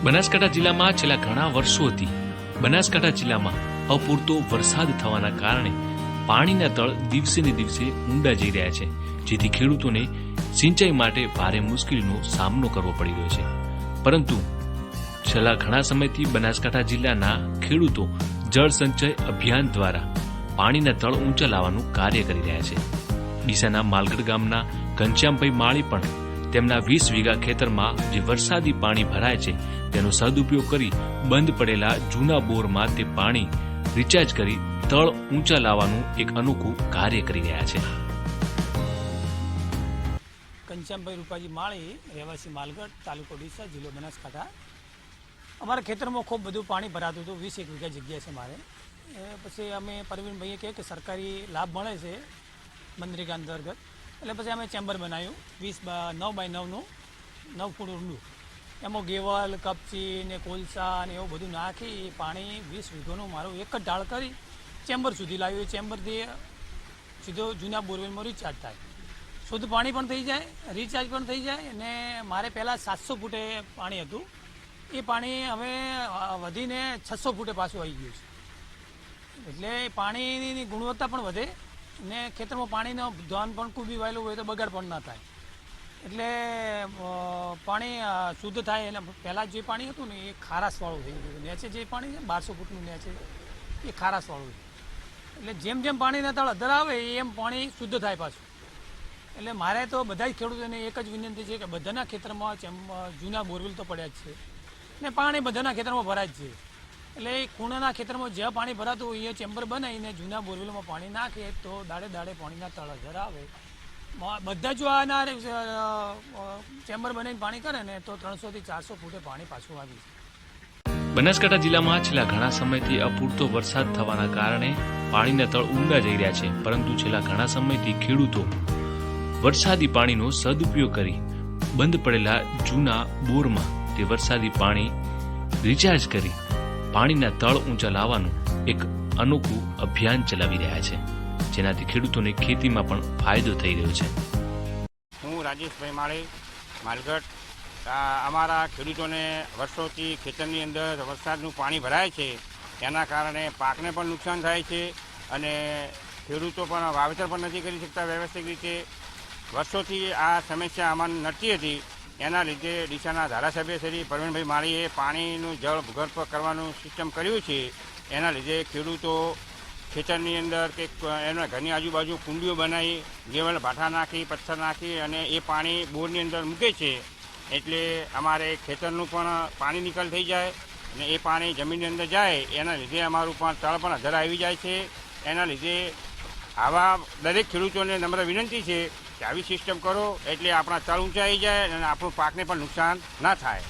બનાસકાંઠા જિલ્લામાં છેલ્લા ઘણા વર્ષોથી બનાસકાંઠા જિલ્લામાં અપૂરતો વરસાદ થવાના કારણે પાણીના તળ દિવસે ને દિવસે ઊંડા જઈ રહ્યા છે, જેથી ખેડૂતોને સિંચાઈ માટે ભારે મુશ્કેલીનો સામનો કરવો પડી રહ્યો છે. પરંતુ છેલ્લા ઘણા સમયથી બનાસકાંઠા જિલ્લાના ખેડૂતો જળ સંચય અભિયાન દ્વારા પાણીના તળ ઊંચા લાવવાનું કાર્ય કરી રહ્યા છે. ડીસાના માલગઢ ગામના ઘનશ્યામભાઈ માળી પણ તેમના 20 વીઘા ખેતરમાં જે વરસાદી પાણી ભરાય છે તેનો સદુપયોગ કરી બંધ પડેલા જૂના બોરમાં તે પાણી રિચાર્જ કરી તળ ઊંચા લાવવાનું એક અનોખું કાર્ય કરી રહ્યા છે. ઘનશ્યામભાઈ રૂપાજી માળી, રહેવાસી માલગઢ, તાલુકો ડીસા, જિલ્લો બનાસકાંઠા. અમારા ખેતરમાં ખૂબ બધું પાણી ભરાતું હતું. 21 વીઘા જગ્યા છે મારે. પછી અમે પરવીનભાઈએ કહે કે સરકારી લાભ મળે છે મનરેગા અંતર્ગત, એટલે પછી અમે ચેમ્બર બનાવ્યું 9 બાય 9નું 9 ફૂટ ઊંડું. એમાં ગેવલ, કપચી ને કોલસા ને એવું બધું નાખી પાણી 20 વીઘાનું મારું એક જ ઢાળ કરી ચેમ્બર સુધી લાવ્યું. એ ચેમ્બરથી સીધો જૂના બોરવેલમાં રિચાર્જ થાય, શુદ્ધ પાણી પણ થઈ જાય, રિચાર્જ પણ થઈ જાય. અને મારે પહેલાં 700 ફૂટે પાણી હતું, એ પાણી હવે વધીને 600 ફૂટે પાછું આવી ગયું છે. એટલે પાણીની ગુણવત્તા પણ વધે ને ખેતરમાં પાણીનો ધ્યાન પણ કૂબી વાયેલું હોય તો બગાડ પણ ના થાય. એટલે પાણી શુદ્ધ થાય. એટલે પહેલાં જે પાણી હતું ને એ ખારાશવાળું થઈ ગયું. નેચે જે પાણી છે 1200 ફૂટનું નેચે એ ખારાશવાળું. એટલે જેમ જેમ પાણીના તળ અધર આવે એમ પાણી શુદ્ધ થાય પાછું. એટલે મારે તો બધા જ ખેડૂતોને એક જ વિનંતી છે કે બધાના ખેતરમાં જૂના બોરવેલ તો પડ્યા જ છે ને પાણી બધાના ખેતરમાં ભરાય જ છે. એટલે ખૂણાના ખેતરમાં જ્યાં પાણી ભરાતું હોય એ ચેમ્બર બનાવીને જૂના બોરવેલમાં પાણી નાખે તો દાડે દાડે પાણીના તળ અધર આવે. બધા જો આના ચેમ્બર બનાવીને પાણી કરે ને તો 300 થી 400 ફૂટે પાણી પાછું આવી છે. બનાસકાંઠા જિલ્લામાં છેલ્લા ઘણા સમયથી અપૂરતો વરસાદ થવાના કારણે પાણીના તળ ઊંડા જઈ રહ્યા છે. પરંતુ છેલ્લા ઘણા સમયથી ખેડૂતો વરસાદી પાણીનો સદુપયોગ કરી બંધ પડેલા જૂના બોરમાં તે વરસાદી પાણી રિચાર્જ કરી પાણીના તળ ઊંચા લાવવાનું એક અનોખું અભિયાન ચલાવી રહ્યા છે, જેનાથી ખેડૂતોને ખેતીમાં પણ ફાયદો થઈ રહ્યો છે. હું રાજેશભાઈ માળી, માલગઢ. અમારા ખેડૂતોને વર્ષોથી ખેતરની અંદર વરસાદનું પાણી ભરાય છે, એના કારણે પાકને પણ નુકસાન થાય છે અને ખેડૂતો પણ વાવેતર પણ નથી કરી શકતા વ્યવસ્થિત રીતે. વર્ષોથી આ સમસ્યા અમારે નડતી હતી. એના લીધે ડીસાના ધારાસભ્ય શ્રી પરવીનભાઈ માળીએ પાણીનું જળ ભૂગર્ભ કરવાનું સિસ્ટમ કર્યું છે. એના લીધે ખેડૂતો ખેતરની અંદર કે એના ઘરની આજુબાજુ કુંડીઓ બનાવી ગેવલ ભાઠા નાખી, પથ્થર નાખી અને એ પાણી બોરની અંદર મૂકે છે. એટલે અમારે ખેતરનું પણ પાણી નિકાલ થઈ જાય અને એ પાણી જમીનની અંદર જાય. એના લીધે અમારું પણ તળ પણ અધર આવી જાય છે. એના લીધે આવા દરેક ખેડૂતોને નમ્ર વિનંતી છે કે આવી સિસ્ટમ કરો એટલે આપણા તળ ઊંચા આવી જાય અને આપણું પાકને પણ નુકસાન ના થાય.